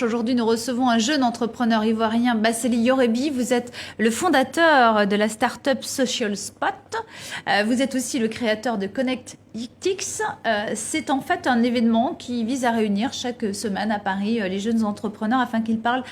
Aujourd'hui, nous recevons un jeune entrepreneur ivoirien, Basseli Yorebi. Vous êtes le fondateur de la start-up Social Spot. Vous êtes aussi le créateur de ConnectX. C'est en fait un événement qui vise à réunir chaque semaine à Paris les jeunes entrepreneurs afin qu'ils parlent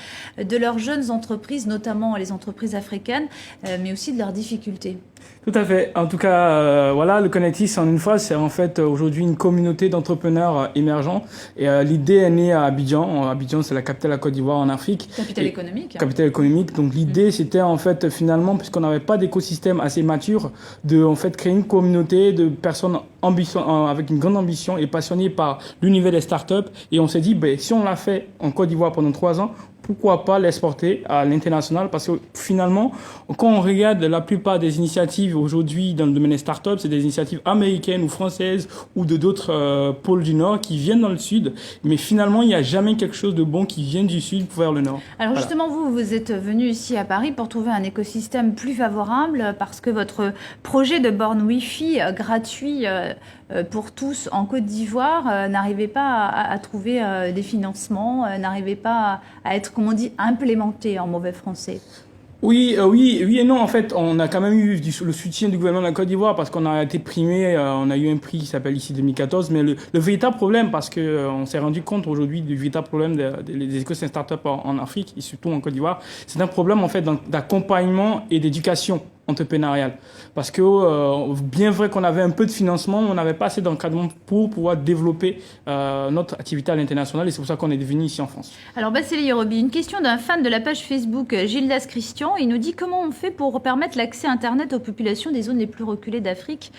de leurs jeunes entreprises, notamment les entreprises africaines, mais aussi de leurs difficultés. Tout à fait. En tout cas, voilà, le ConnectX, en une phrase, c'est en fait aujourd'hui une communauté d'entrepreneurs émergents. Et l'idée est née à Abidjan. Abidjan, c'est la capitale de la Côte d'Ivoire en Afrique. Capitale économique. Capitale économique. Donc l'idée, c'était en fait finalement, puisqu'on n'avait pas d'écosystème assez mature, de en fait créer une communauté de personnes avec une grande ambition et passionnées par l'univers des startups. Et on s'est dit, si on l'a fait en Côte d'Ivoire pendant 3 ans, pourquoi pas l'exporter à l'international? Parce que finalement, quand on regarde la plupart des initiatives aujourd'hui dans le domaine des startups, c'est des initiatives américaines ou françaises ou de d'autres pôles du Nord qui viennent dans le Sud. Mais finalement, il n'y a jamais quelque chose de bon qui vient du Sud pour vers le Nord. Alors justement, vous êtes venu ici à Paris pour trouver un écosystème plus favorable parce que votre projet de borne Wi-Fi gratuit pour tous en Côte d'Ivoire n'arrivait pas à trouver des financements, n'arrivait pas à être, comme on dit, implémenté en mauvais français. Oui et non. En fait, on a quand même eu le soutien du gouvernement de la Côte d'Ivoire parce qu'on a été primé, on a eu un prix qui s'appelle ici 2014. Mais le véritable problème, parce que on s'est rendu compte aujourd'hui du véritable problème des écosystèmes startups en Afrique et surtout en Côte d'Ivoire, c'est un problème en fait d'accompagnement et d'éducation entrepreneuriale. Parce que bien vrai qu'on avait un peu de financement, on n'avait pas assez d'encadrement pour pouvoir développer notre activité à l'international et c'est pour ça qu'on est venu ici en France. Alors Basseli Yorebi, une question d'un fan de la page Facebook Gildas Christian. Il nous dit comment on fait pour permettre l'accès Internet aux populations des zones les plus reculées d'Afrique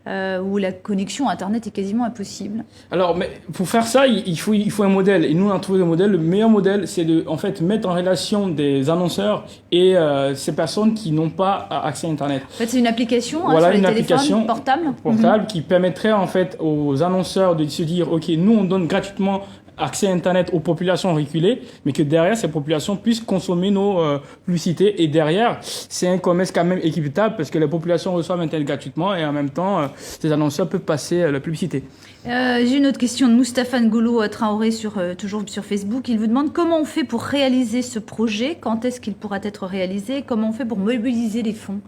où la connexion Internet est quasiment impossible. Alors, mais pour faire ça, il faut un modèle. Et nous, on a trouvé le modèle. Le meilleur modèle, c'est de en fait mettre en relation des annonceurs et ces personnes qui n'ont pas accès à Internet. En fait, c'est une application voilà, sur les téléphones portables qui permettrait en fait aux annonceurs de se dire, ok, nous on donne gratuitement accès à Internet aux populations reculées, mais que derrière, ces populations puissent consommer nos publicités. Et derrière, c'est un commerce quand même équitable parce que les populations reçoivent Internet gratuitement et en même temps, ces annonceurs peuvent passer la publicité. J'ai une autre question de Moustapha Ngolo Traoré, toujours sur Facebook. Il vous demande comment on fait pour réaliser ce projet, quand est-ce qu'il pourra être réalisé, comment on fait pour mobiliser les fonds.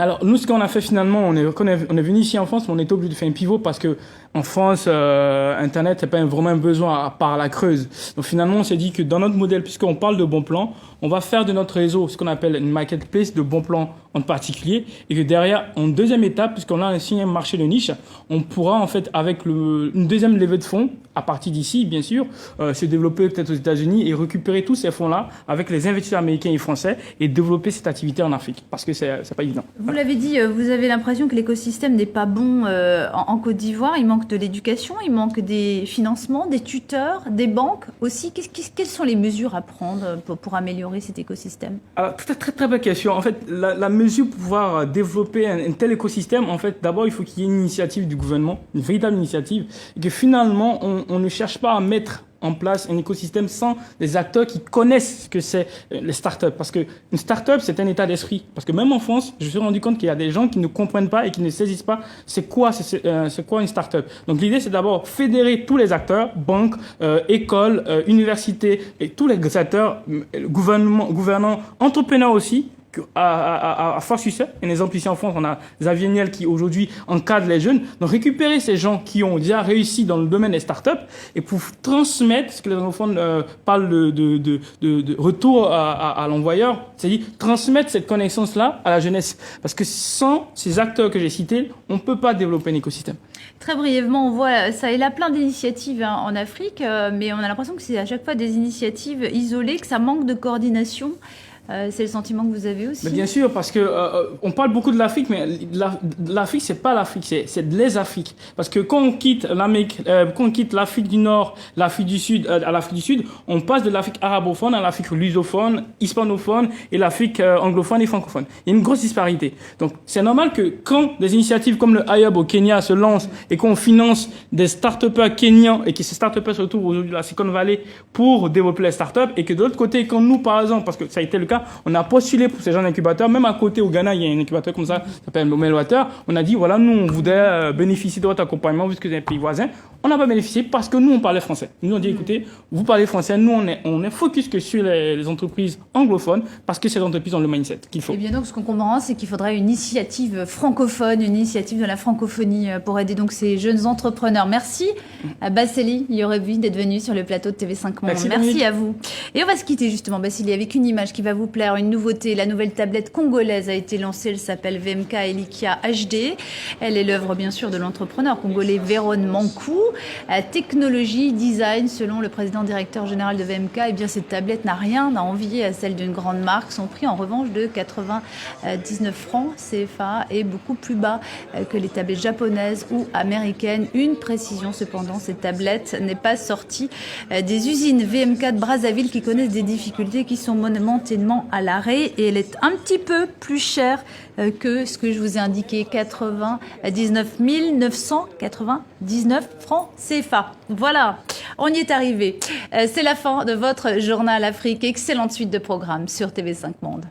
Alors, nous, ce qu'on a fait finalement, on est venu ici en France, mais on était obligé de faire un pivot parce que en France, Internet, c'est pas vraiment un besoin à part la Creuse. Donc finalement, on s'est dit que dans notre modèle, puisqu'on parle de bons plans, on va faire de notre réseau ce qu'on appelle une marketplace de bons plans en particulier, et que derrière, en deuxième étape, puisqu'on a aussi un marché de niche, on pourra en fait, avec une deuxième levée de fonds, à partir d'ici, bien sûr, se développer peut-être aux États-Unis et récupérer tous ces fonds-là avec les investisseurs américains et français et développer cette activité en Afrique, parce que c'est pas évident. Vous l'avez dit, vous avez l'impression que l'écosystème n'est pas bon en Côte d'Ivoire. Il manque de l'éducation, il manque des financements, des tuteurs, des banques aussi. Quelles sont les mesures à prendre pour améliorer cet écosystème? Alors, très belle question. En fait, la mesure pour pouvoir développer un tel écosystème, en fait, d'abord, il faut qu'il y ait une initiative du gouvernement, une véritable initiative, et que finalement, on ne cherche pas à mettre en place un écosystème sans des acteurs qui connaissent ce que c'est les startups. Parce que une startup, c'est un état d'esprit. Parce que même en France, je me suis rendu compte qu'il y a des gens qui ne comprennent pas et qui ne saisissent pas c'est quoi une startup. Donc l'idée, c'est d'abord fédérer tous les acteurs, banques, écoles, universités et tous les acteurs, gouvernants, entrepreneurs aussi, à fort succès. Un exemple ici en France, on a Xavier Niel qui aujourd'hui encadre les jeunes. Donc récupérer ces gens qui ont déjà réussi dans le domaine des startups et pour transmettre ce que les anglophones parlent de retour à l'envoyeur, c'est-à-dire transmettre cette connaissance-là à la jeunesse. Parce que sans ces acteurs que j'ai cités, on ne peut pas développer un écosystème. Très brièvement, on voit ça et là plein d'initiatives en Afrique, mais on a l'impression que c'est à chaque fois des initiatives isolées, que ça manque de coordination. C'est le sentiment que vous avez aussi? Mais bien sûr, parce que on parle beaucoup de l'Afrique, mais l'Afrique, c'est pas l'Afrique, c'est les Afriques. Parce que quand on quitte l'Amérique, quand on quitte l'Afrique du Nord, l'Afrique du Sud, à l'Afrique du Sud, on passe de l'Afrique arabophone à l'Afrique lusophone, hispanophone et l'Afrique anglophone et francophone. Il y a une grosse disparité. Donc, c'est normal que quand des initiatives comme le iHub au Kenya se lancent et qu'on finance des start-upers kenyans et que ces start-upers se retrouvent aujourd'hui à la Silicon Valley pour développer les start-up et que de l'autre côté, quand nous, par exemple, parce que ça a été le cas, on a postulé pour ces gens d'incubateurs. Même à côté, au Ghana, il y a un incubateur comme ça, qui s'appelle Melwater. On a dit, voilà, nous, on voudrait bénéficier de votre accompagnement, puisque c'est un pays voisin. On n'a pas bénéficié parce que nous, on parlait français. Nous, on dit, écoutez, vous parlez français, nous, on est focus que sur les entreprises anglophones parce que ces entreprises ont le mindset qu'il faut. Et bien donc, ce qu'on comprend, c'est qu'il faudrait une initiative francophone, une initiative de la francophonie pour aider donc ces jeunes entrepreneurs. Merci à Basseli Yorebi d'être venu sur le plateau de TV5 Monde. Merci à vous. Et on va se quitter justement, Basseli, avec une image qui va vous plaire, une nouveauté. La nouvelle tablette congolaise a été lancée, elle s'appelle VMK Elikia HD. Elle est l'œuvre bien sûr de l'entrepreneur congolais Véron Mankou. Technologie, design, selon le président directeur général de VMK, eh bien cette tablette n'a rien à envier à celle d'une grande marque. Son prix en revanche de 99 francs CFA est beaucoup plus bas que les tablettes japonaises ou américaines. Une précision cependant, cette tablette n'est pas sortie des usines VMK de Brazzaville qui connaissent des difficultés qui sont momentanément à l'arrêt et elle est un petit peu plus chère que ce que je vous ai indiqué, 99 999 francs CFA. Voilà, on y est arrivé. C'est la fin de votre journal Afrique. Excellente suite de programmes sur TV5 Monde.